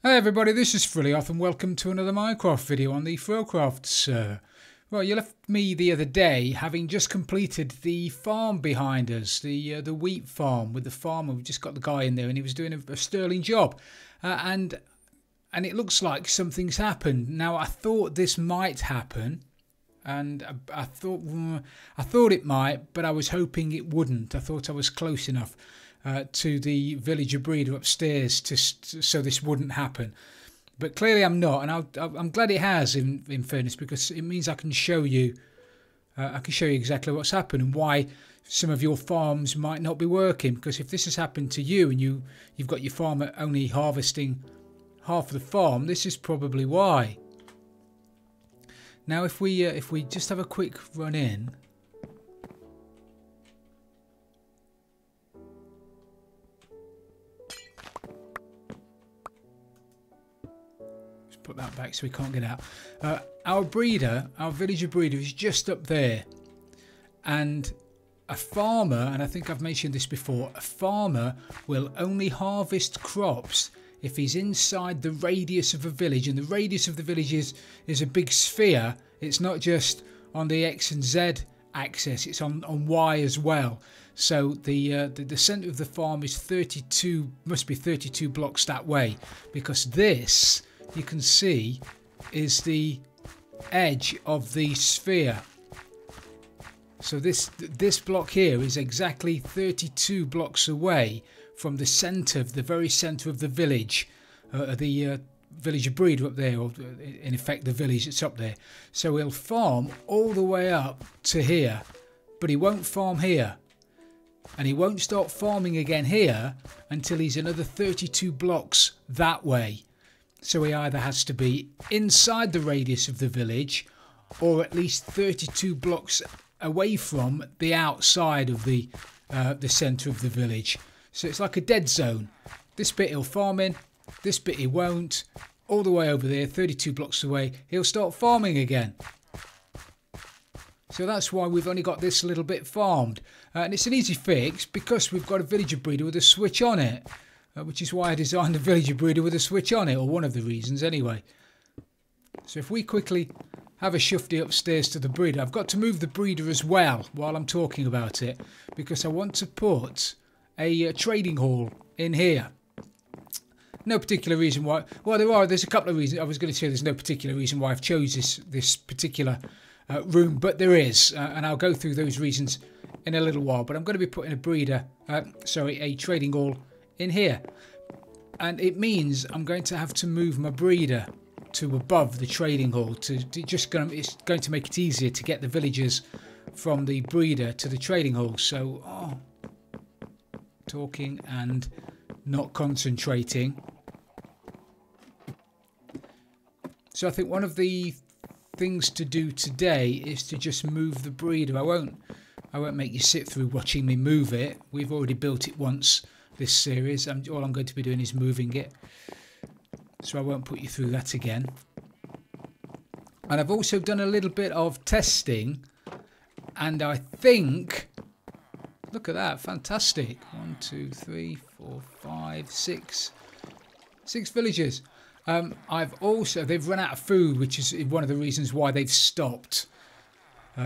Hey everybody, this is Frillyoff and welcome to another Minecraft video on the Throwcraft server. Well, you left me the other day having just completed the farm behind us, the wheat farm with the farmer. We've just got the guy in there and he was doing a sterling job. And it looks like something's happened. Now, I thought this might happen and I thought it might, but I was hoping it wouldn't. I thought I was close enough to the villager breeder upstairs so this wouldn't happen, but clearly I'm not, and I'm glad it has. In fairness, because it means I can show you, exactly what's happened and why some of your farms might not be working. Because if this has happened to you and you've got your farmer only harvesting half of the farm, this is probably why. Now, if we just have a quick run in. Put that back so we can't get out. Our villager breeder is just up there, and a farmer, and I think I've mentioned this before, a farmer will only harvest crops if he's inside the radius of a village, and the radius of the village is a big sphere. It's not just on the X and Z axis, it's on Y as well. So the centre of the farm is 32, must be 32 blocks that way, because this, you can see, is the edge of the sphere. So this block here is exactly 32 blocks away from the centre, the very centre of the village, the villager breeder up there, or in effect the village that's up there. So he'll farm all the way up to here, but he won't farm here, and he won't start farming again here until he's another 32 blocks that way. So he either has to be inside the radius of the village, or at least 32 blocks away from the outside of the centre of the village. So it's like a dead zone. This bit he'll farm in, this bit he won't. All the way over there, 32 blocks away, he'll start farming again. So that's why we've only got this little bit farmed. And it's an easy fix because we've got a villager breeder with a switch on it. Which is why I designed a villager breeder with a switch on it, or one of the reasons anyway. So if we quickly have a shufty upstairs to the breeder, I've got to move the breeder as well while I'm talking about it, because I want to put a trading hall in here. No particular reason why. Well, there's a couple of reasons. I was going to say there's no particular reason why I've chose this particular room, but there is, and I'll go through those reasons in a little while. But I'm going to be putting a trading hall in here, and it means I'm going to have to move my breeder to above the trading hall it's going to make it easier to get the villagers from the breeder to the trading hall. So talking and not concentrating. So I think one of the things to do today is to just move the breeder. I won't make you sit through watching me move it. We've already built it once this series. All I'm going to be doing is moving it, so I won't put you through that again. And I've also done a little bit of testing, and I think, look at that, fantastic. 1, 2, 3, 4, 5, 6 villagers. They've run out of food, which is one of the reasons why they've stopped,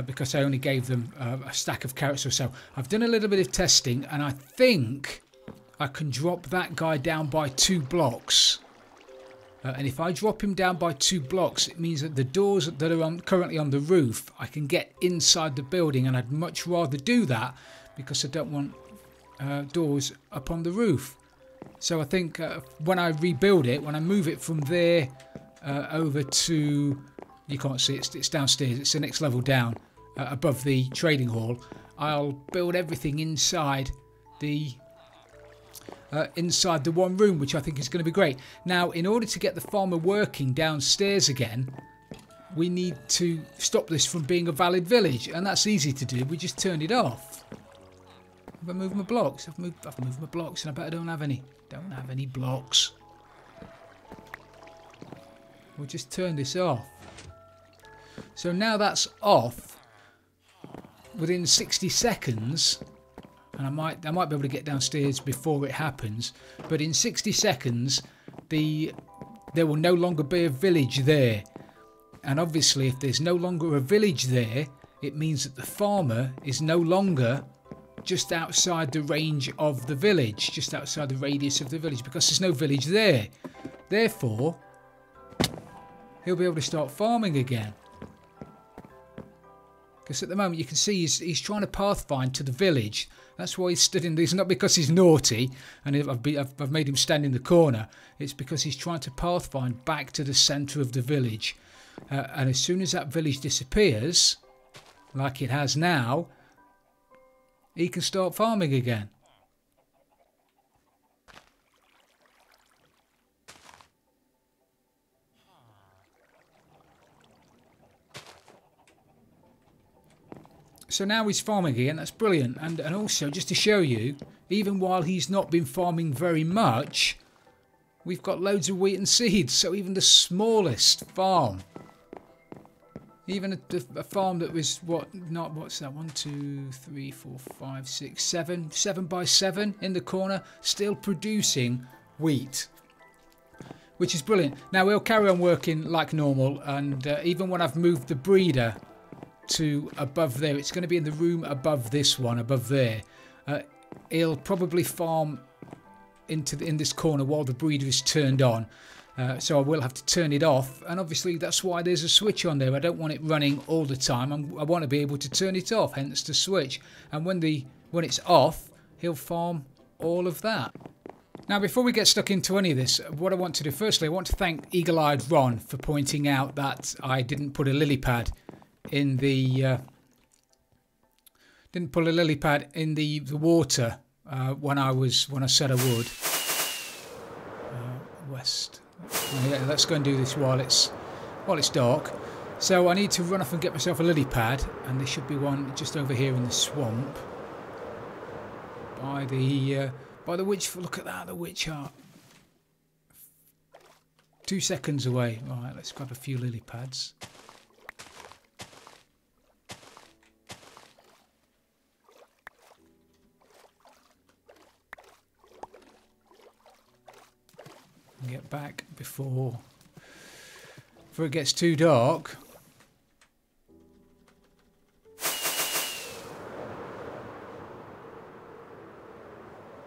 because I only gave them a stack of carrots or so. I've done a little bit of testing, and I think I can drop that guy down by 2 blocks. And if I drop him down by 2 blocks, it means that the doors that are currently on the roof, I can get inside the building, and I'd much rather do that because I don't want doors up on the roof. So I think when I rebuild it, when I move it from there over to, you can't see it, it's downstairs, it's the next level down, above the trading hall, I'll build everything inside the one room, which I think is going to be great. Now, in order to get the farmer working downstairs again, we need to stop this from being a valid village, and that's easy to do. We just turn it off. Have I moved my blocks? I've moved my blocks, and I bet I don't have any blocks. We'll just turn this off. So now that's off. Within 60 seconds, and I might be able to get downstairs before it happens, but in 60 seconds the there will no longer be a village there. And obviously if there's no longer a village there, it means that the farmer is no longer just outside the range of the village, just outside the radius of the village, because there's no village there. Therefore, he'll be able to start farming again. Because at the moment you can see he's trying to pathfind to the village. That's why he's stood in this. Not because he's naughty and I've made him stand in the corner. It's because he's trying to pathfind back to the centre of the village. And as soon as that village disappears, like it has now, he can start farming again. So now he's farming again. That's brilliant. And also, just to show you, even while he's not been farming very much, we've got loads of wheat and seeds. So even the smallest farm, even a farm that was what's that? 1, 2, 3, 4, 5, 6, 7 by 7 in the corner, still producing wheat, which is brilliant. Now we'll carry on working like normal, and even when I've moved the breeder to above there, it's going to be in the room above this one, above there. He'll probably farm in this corner while the breeder is turned on. So I will have to turn it off, and obviously that's why there's a switch on there. I don't want it running all the time. I want to be able to turn it off, hence the switch. And when it's off, he'll farm all of that. Now, before we get stuck into any of this, what I want to do, firstly, I want to thank Eagle-Eyed Ron for pointing out that I didn't put a lily pad in the water when I said I would. West. Yeah, let's go and do this while it's dark. So I need to run off and get myself a lily pad, and there should be one just over here in the swamp by the witch. Look at that, the witch heart. 2 seconds away. All right, let's grab a few lily pads. Get back before it gets too dark.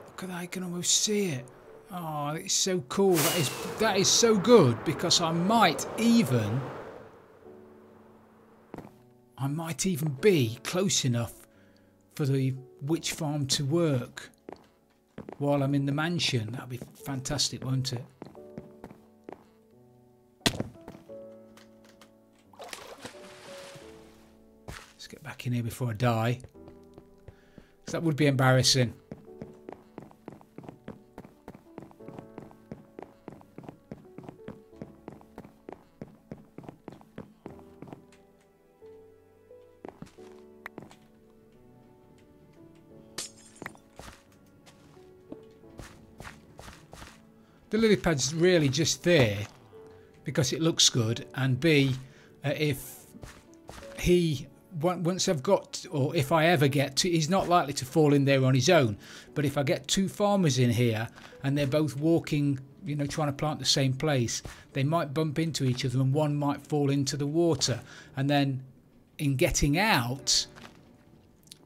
Look at that, I can almost see it. Oh, it's so cool. That is so good, because I might even be close enough for the witch farm to work while I'm in the mansion. That'd be fantastic, won't it? Let's get back in here before I die, because that would be embarrassing. The lily pad's really just there because it looks good, and B, once I've got, or if I ever get to, he's not likely to fall in there on his own, but if I get two farmers in here and they're both walking, you know, trying to plant the same place, they might bump into each other and one might fall into the water, and then in getting out,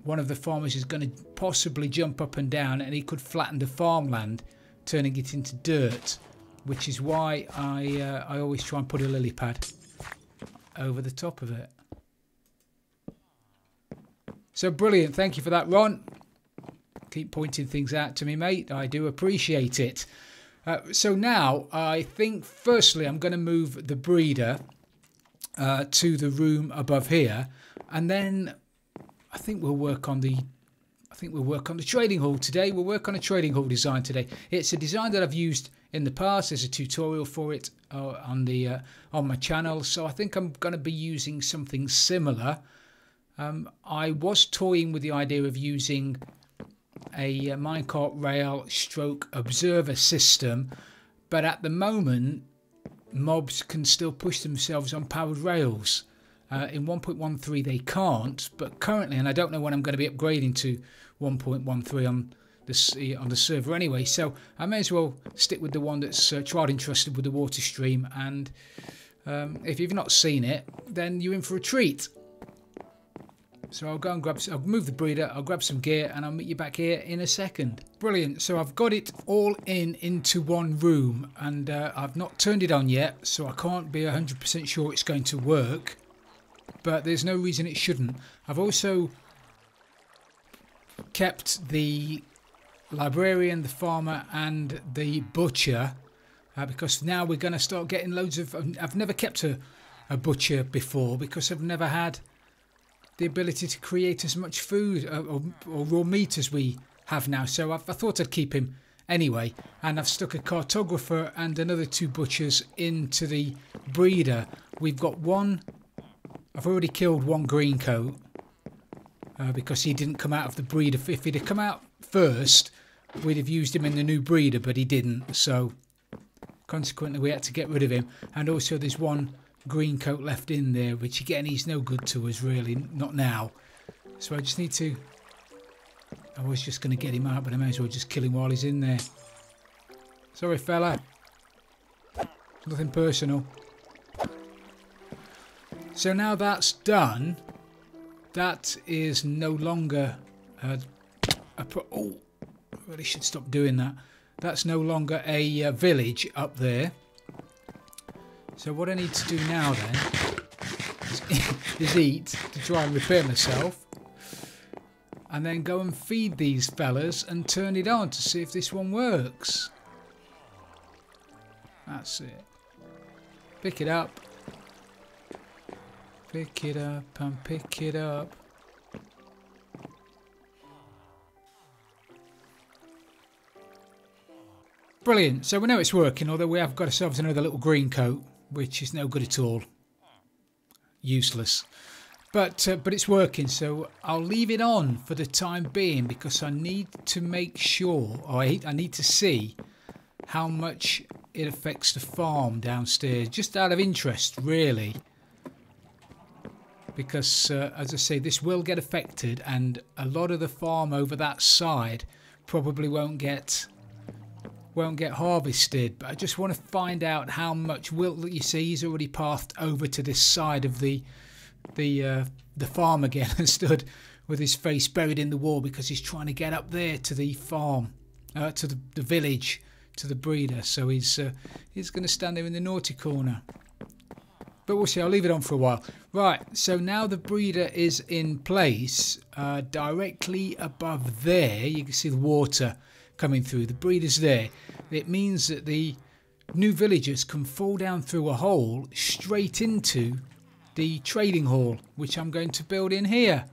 one of the farmers is going to possibly jump up and down, and he could flatten the farmland, turning it into dirt, which is why I always try and put a lily pad over the top of it. So brilliant, thank you for that, Ron. Keep pointing things out to me, mate. I do appreciate it. So now I think firstly I'm going to move the breeder to the room above here, and then I think we'll work on the trading hall today. We'll work on a trading hall design today. It's a design that I've used in the past. There's a tutorial for it on my channel, so I think I'm going to be using something similar. I was toying with the idea of using a minecart rail stroke observer system, but at the moment mobs can still push themselves on powered rails. In 1.13 they can't, but currently, and I don't know when I'm going to be upgrading to 1.13, I'm on the server anyway, so I may as well stick with the one that's tried and trusted with the water stream. And if you've not seen it, then you're in for a treat. So I'll go and I'll move the breeder, I'll grab some gear, and I'll meet you back here in a second. Brilliant. So I've got it all into one room, and I've not turned it on yet, so I can't be 100% sure it's going to work. But there's no reason it shouldn't. I've also kept the librarian, the farmer, and the butcher, because now we're going to start getting loads of... I've never kept a butcher before because I've never had the ability to create as much food or raw meat as we have now, so I thought I'd keep him anyway. And I've stuck a cartographer and another 2 butchers into the breeder. We've got one... I've already killed one green coat because he didn't come out of the breeder. If he'd have come out first, we'd have used him in the new breeder, but he didn't, so consequently we had to get rid of him. And also there's one green coat left in there, which again, he's no good to us really, not now. So I just need to... I was just going to get him out, but I may as well just kill him while he's in there. Sorry fella, nothing personal. So now that's done, that is no longer oh, I really should stop doing that. That's no longer a village up there. So what I need to do now then is eat to try and repair myself, and then go and feed these fellas and turn it on to see if this one works. That's it. Pick it up. Pick it up and pick it up. Brilliant. So we know it's working, although we have got ourselves another little green coat, which is no good at all. Useless. But it's working, so I'll leave it on for the time being because I need to make sure, or I need to see how much it affects the farm downstairs, just out of interest really. Because as I say, this will get affected, and a lot of the farm over that side probably won't get harvested. But I just want to find out how much will. You see, he's already pathed over to this side of the farm again and stood with his face buried in the wall because he's trying to get up there to the farm, to the village, to the breeder. So he's going to stand there in the naughty corner. But we'll see, I'll leave it on for a while. Right, so now the breeder is in place. Directly above there, you can see the water coming through. The breeder's there. It means that the new villagers can fall down through a hole straight into the trading hall, which I'm going to build in here.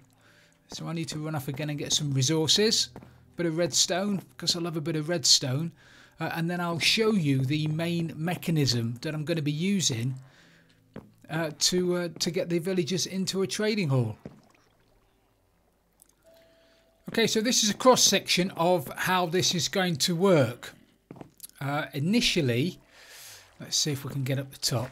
So I need to run off again and get some resources. Bit of redstone, because I love a bit of redstone. And then I'll show you the main mechanism that I'm going to be using to get the villagers into a trading hall. Okay, so this is a cross section of how this is going to work. Initially, let's see if we can get up the top.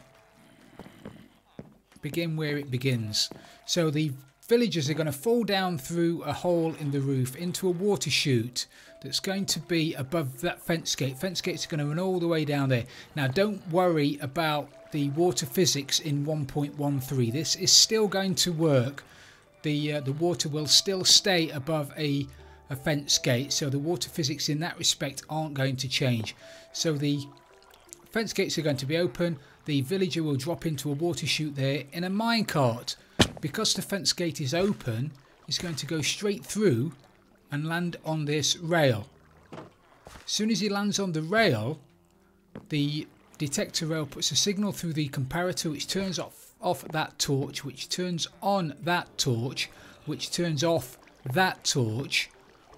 Begin where it begins. So the villagers are going to fall down through a hole in the roof into a water chute that's going to be above that fence gate. Fence gates are going to run all the way down there. Now don't worry about the water physics in 1.13. This is still going to work. The water will still stay above a fence gate, so the water physics in that respect aren't going to change. So the fence gates are going to be open. The villager will drop into a water chute there in a minecart. Because the fence gate is open, it's going to go straight through and land on this rail. As soon as he lands on the rail, the detector rail puts a signal through the comparator, which turns off that torch, which turns on that torch, which turns off that torch,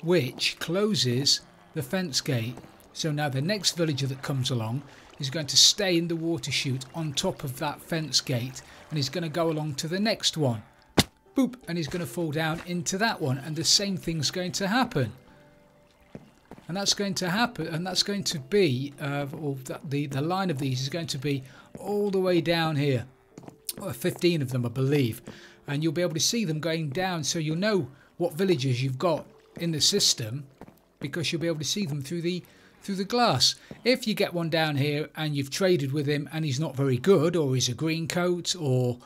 which closes the fence gate. So now the next villager that comes along is going to stay in the water chute on top of that fence gate, and he's going to go along to the next one. Boop, and he's going to fall down into that one, and the same thing's going to happen. And that's going to happen, and that's going to be, the line of these is going to be all the way down here. 15 of them, I believe. And you'll be able to see them going down, so you'll know what villagers you've got in the system, because you'll be able to see them through the glass. If you get one down here and you've traded with him and he's not very good, or he's a green coat, or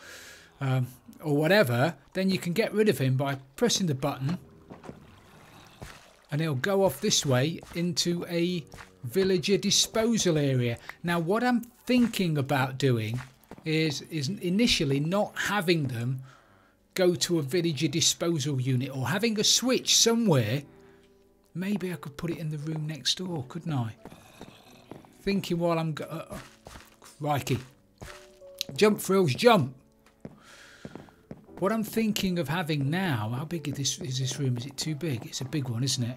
whatever, then you can get rid of him by pressing the button, and he'll go off this way into a villager disposal area. Now what I'm thinking about doing is initially not having them go to a villager disposal unit, or having a switch somewhere. Maybe I could put it in the room next door, couldn't I? Thinking while I'm crikey. Jump, Frills, jump. What I'm thinking of having now, how big is this room? Is it too big? It's a big one, isn't it?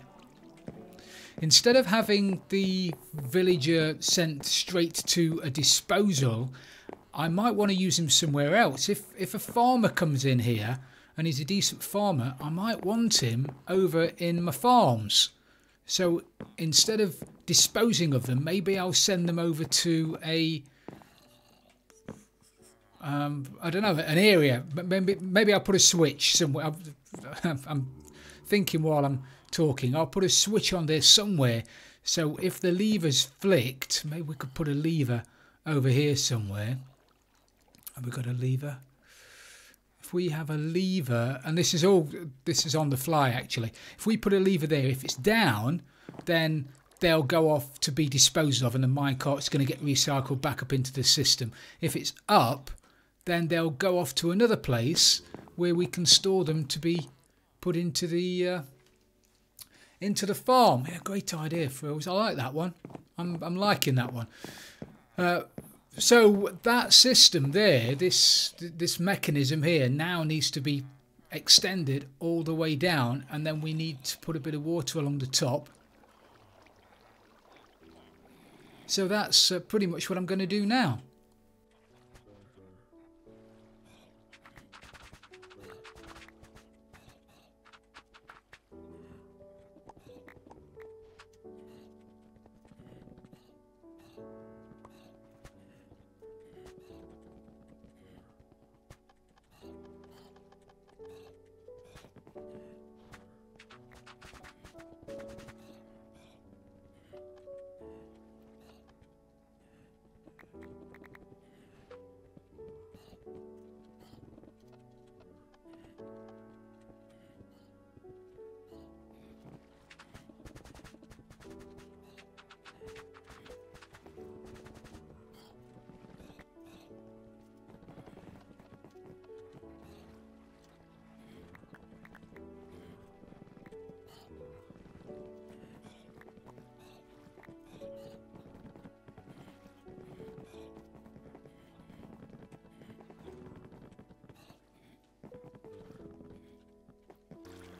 Instead of having the villager sent straight to a disposal, I might want to use him somewhere else. If a farmer comes in here and he's a decent farmer, I might want him over in my farms. So instead of disposing of them, maybe I'll send them over to a I don't know, an area. Maybe I'll put a switch somewhere. I'm thinking while I'm talking. I'll put a switch on there somewhere. So if the lever's flicked, maybe we could put a lever over here somewhere. Have we got a lever? If we have a lever, and this is on the fly actually. If we put a lever there, if it's down, then they'll go off to be disposed of, and the minecart's going to get recycled back up into the system. If it's up, then they'll go off to another place where we can store them to be put into the farm. Yeah, great idea, Frills. I like that one. I'm liking that one. So that system there, this mechanism here, now needs to be extended all the way down, and then we need to put a bit of water along the top. So that's pretty much what I'm going to do now.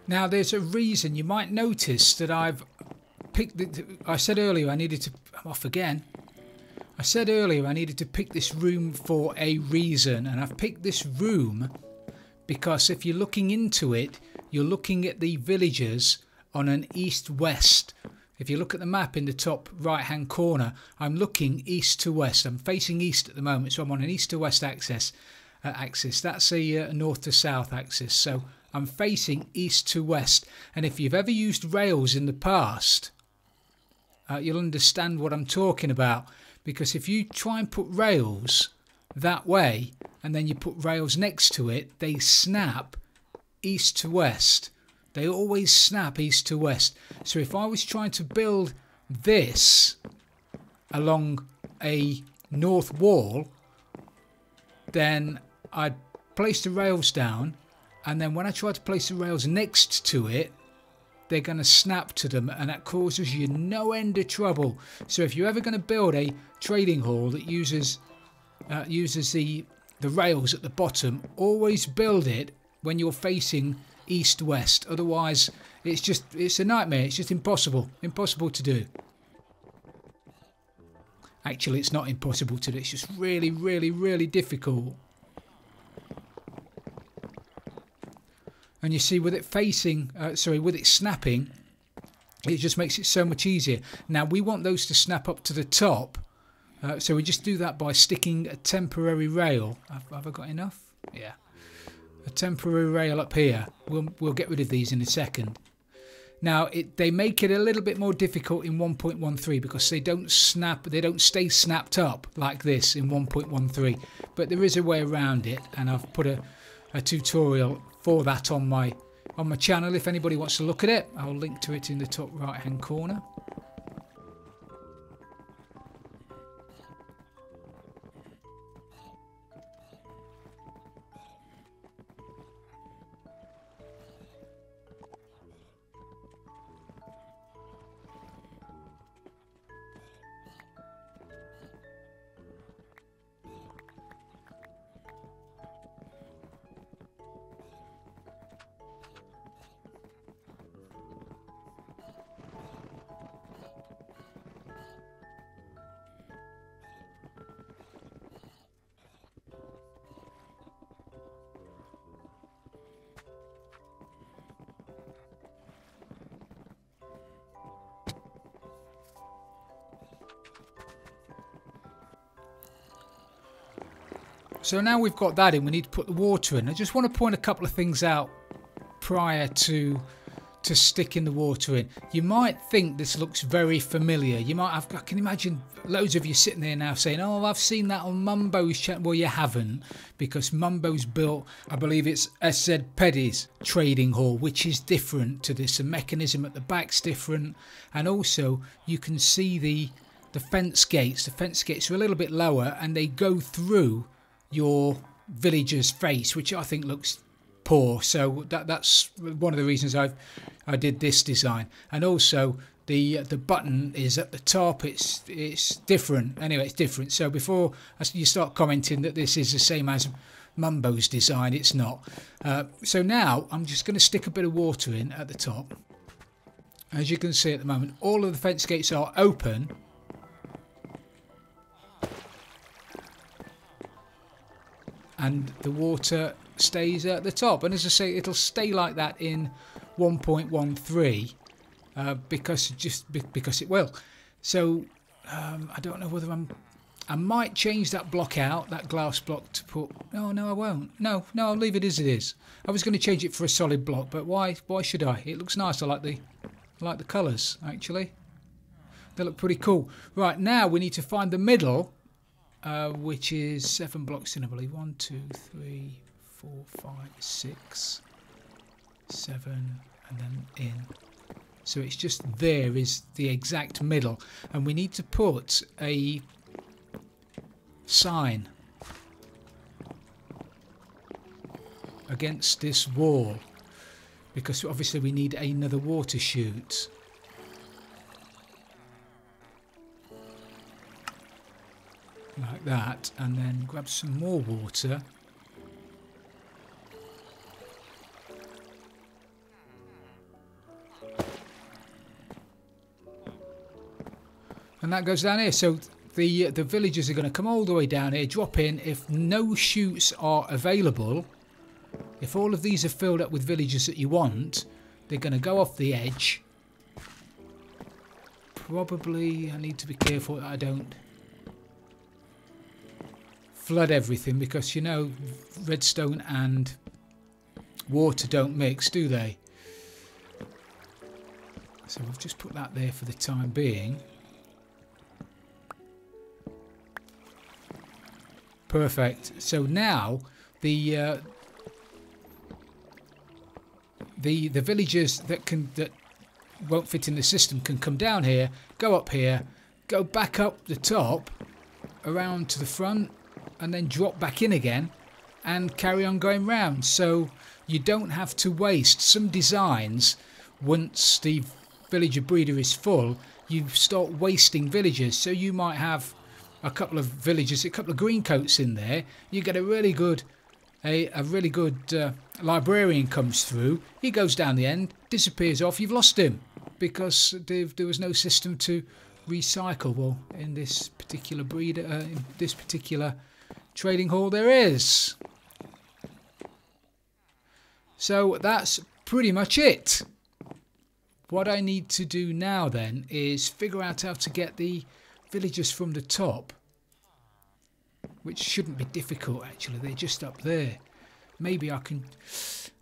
Now there's a reason. You might notice that I've picked I said earlier I needed to, I'm off again. I said earlier I needed to pick this room for a reason, and I've picked this room because if you're looking into it, you're looking at the villagers on an east-west. If you look at the map in the top right hand corner, I'm looking east to west. I'm facing east at the moment, so I'm on an east to west axis. That's a north to south axis, so I'm facing east to west. And if you've ever used rails in the past, you'll understand what I'm talking about, because if you try and put rails that way and then you put rails next to it, they snap east to west. They always snap east to west. So if I was trying to build this along a north wall, then I'd place the rails down, and then when I try to place the rails next to it, they're going to snap to them, and that causes you no end of trouble. So if you're ever going to build a trading hall that uses the rails at the bottom, always build it when you're facing east-west. Otherwise, it's a nightmare. It's just impossible to do. Actually, it's not impossible to do. It's just really, really, really difficult. And you see, with it facing, with it snapping, it just makes it so much easier. Now, we want those to snap up to the top. So we just do that by sticking a temporary rail. Have I got enough? Yeah. A temporary rail up here. We'll get rid of these in a second. Now they make it a little bit more difficult in 1.13 because they don't stay snapped up like this in 1.13, but there is a way around it, and I've put a tutorial for that on my channel if anybody wants to look at it. I'll link to it in the top right hand corner. So now we've got that in, we need to put the water in. I just want to point a couple of things out prior to sticking the water in. You might think this looks very familiar. You might have, I can imagine loads of you sitting there now saying, oh, I've seen that on Mumbo's channel. Well, you haven't, because Mumbo's built, I believe it's SZ Peddy's trading hall, which is different to this. The mechanism at the back's different, and also you can see the fence gates. The fence gates are a little bit lower and they go through your villager's face, which I think looks poor. So that's one of the reasons I did this design. And also the button is at the top. It's different. Anyway, it's different. So before you start commenting that this is the same as Mumbo's design, it's not. So now I'm just going to stick a bit of water in at the top. As you can see at the moment, all of the fence gates are open. And the water stays at the top, and as I say, it'll stay like that in 1.13 because it will. So I don't know whether I might change that block out, that glass block, to put. No, I won't. No, I'll leave it as it is. I was going to change it for a solid block, but why should I? It looks nice. I like the colours actually. They look pretty cool. Right, now we need to find the middle. Which is 7 blocks in, I believe. 1, 2, 3, 4, 5, 6, 7, and then in. So it's just there is the exact middle, and we need to put a sign against this wall, because obviously we need another water chute. Like that, and then grab some more water. And that goes down here. So the villagers are going to come all the way down here, drop in. If no chutes are available, if all of these are filled up with villagers that you want, they're going to go off the edge. Probably I need to be careful that I don't flood everything, because you know redstone and water don't mix, do they? So we've just put that there for the time being. Perfect. So now the villagers that won't fit in the system can come down here, go up here, go back up the top around to the front, and then drop back in again and carry on going round. So you don't have to waste some designs. Once the villager breeder is full, you start wasting villagers. So you might have a couple of villagers, a couple of green coats in there. You get a really good librarian comes through. He goes down the end, disappears off. You've lost him because there was no system to recycle. Well, in this particular breeder, in this particular trading hall, there is. So that's pretty much it. What I need to do now then is figure out how to get the villagers from the top, which shouldn't be difficult actually. They're just up there. maybe I can...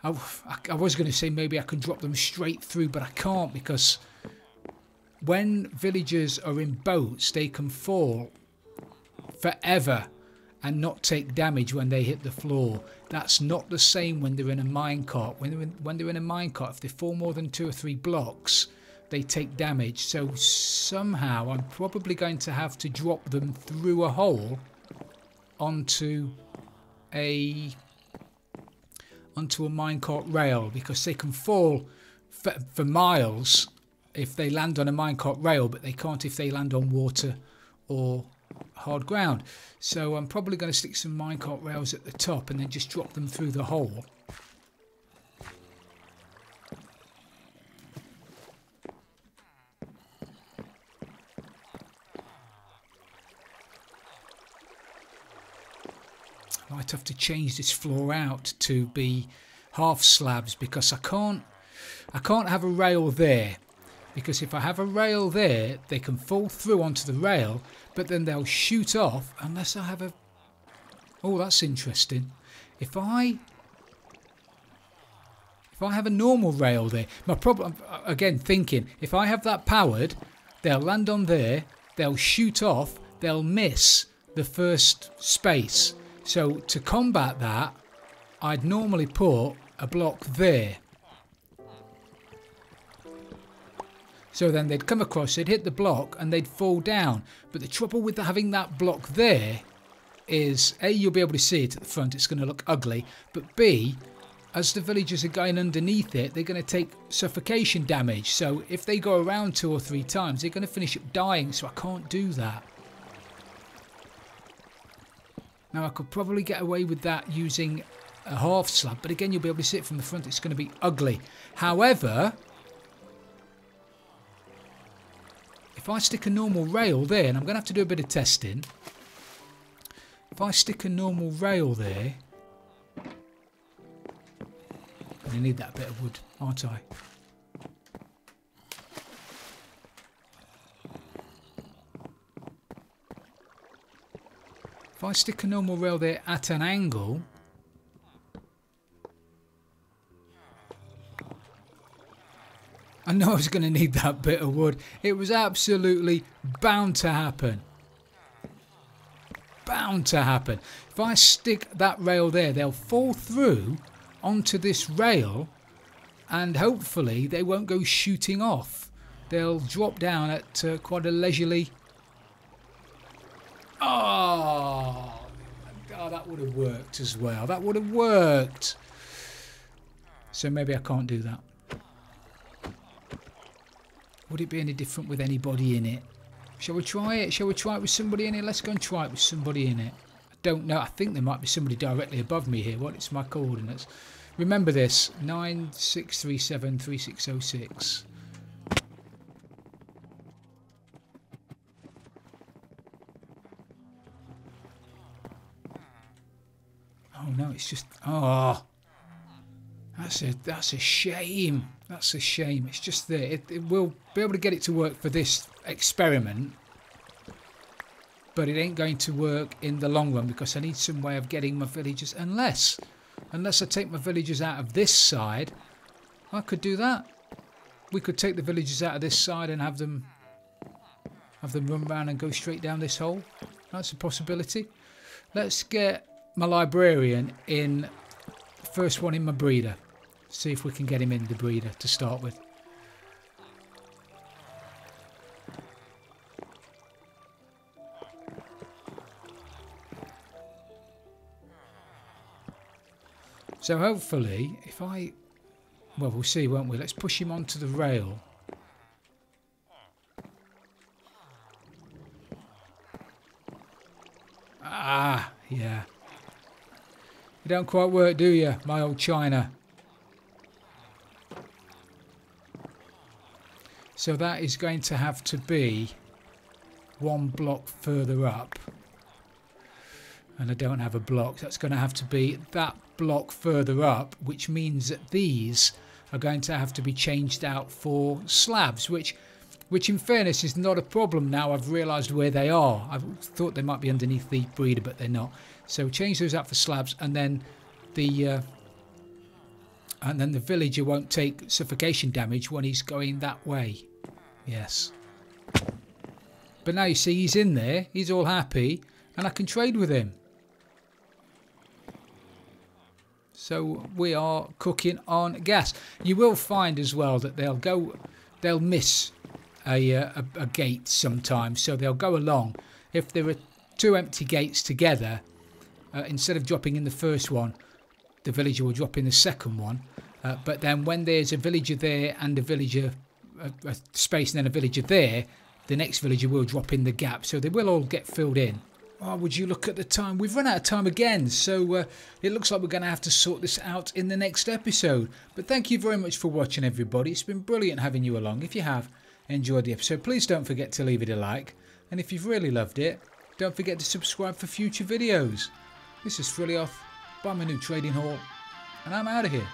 I was going to say maybe I can drop them straight through, but I can't, because when villagers are in boats, they can fall forever and not take damage when they hit the floor. That's not the same when they're in a minecart. When they're in a minecart, if they fall more than 2 or 3 blocks, they take damage. So somehow I'm probably going to have to drop them through a hole onto a minecart rail, because they can fall for miles if they land on a minecart rail, but they can't if they land on water or hard ground. So I'm probably going to stick some minecart rails at the top and then just drop them through the hole. I might have to change this floor out to be half slabs, because I can't have a rail there, because if I have a rail there they can fall through onto the rail, but then they'll shoot off unless I have a... Oh, that's interesting. If I have a normal rail there, my problem, again thinking, if I have that powered, they'll land on there, they'll shoot off, they'll miss the first space. So to combat that, I'd normally put a block there. So then they'd come across, they'd hit the block and they'd fall down. But the trouble with having that block there is, A, you'll be able to see it at the front, it's going to look ugly. But B, as the villagers are going underneath it, they're going to take suffocation damage. So if they go around 2 or 3 times, they're going to finish up dying. So I can't do that. Now I could probably get away with that using a half slab, but again you'll be able to see it from the front, it's going to be ugly. However, if I stick a normal rail there, and I'm going to have to do a bit of testing, if I stick a normal rail there, I need that bit of wood, aren't I? If I stick a normal rail there at an angle, I know I was going to need that bit of wood. It was absolutely bound to happen. Bound to happen. If I stick that rail there, they'll fall through onto this rail and hopefully they won't go shooting off. They'll drop down at quite a leisurely... Oh, that would have worked as well. That would have worked. So maybe I can't do that. Would it be any different with anybody in it? Shall we try it? Shall we try it with somebody in it? Let's go and try it with somebody in it. I don't know. I think there might be somebody directly above me here. What is my coordinates? Remember this. 9637 3606. Oh no, it's just... Oh, that's a shame. That's a shame. It's just there. It will be able to get it to work for this experiment, but it ain't going to work in the long run because I need some way of getting my villagers. Unless I take my villagers out of this side, I could do that. We could take the villagers out of this side and have them run around and go straight down this hole. That's a possibility. Let's get my librarian in, first one in my breeder. See if we can get him in the breeder to start with. So hopefully, if I... Well, we'll see, won't we? Let's push him onto the rail. Ah, yeah. You don't quite work, do you, my old China? So that is going to have to be 1 block further up. And I don't have a block. That's going to have to be that block further up, which means that these are going to have to be changed out for slabs, which in fairness is not a problem now. I've realised where they are. I thought they might be underneath the breeder, but they're not. So change those out for slabs, and then the and then the villager won't take suffocation damage when he's going that way. Yes. But now you see he's in there, he's all happy, and I can trade with him. So we are cooking on gas. You will find as well that they'll miss a gate sometimes, so they'll go along. If there are two empty gates together, instead of dropping in the first one, the villager will drop in the second one. But then when there's a villager there and a villager a space and then a villager there, the next villager will drop in the gap, so they will all get filled in. Oh, would you look at the time? We've run out of time again, so it looks like we're going to have to sort this out in the next episode. But thank you very much for watching, everybody. It's been brilliant having you along. If you have enjoyed the episode, please don't forget to leave it a like. And if you've really loved it, don't forget to subscribe for future videos. This is Frilioth by my new trading hall, and I'm out of here.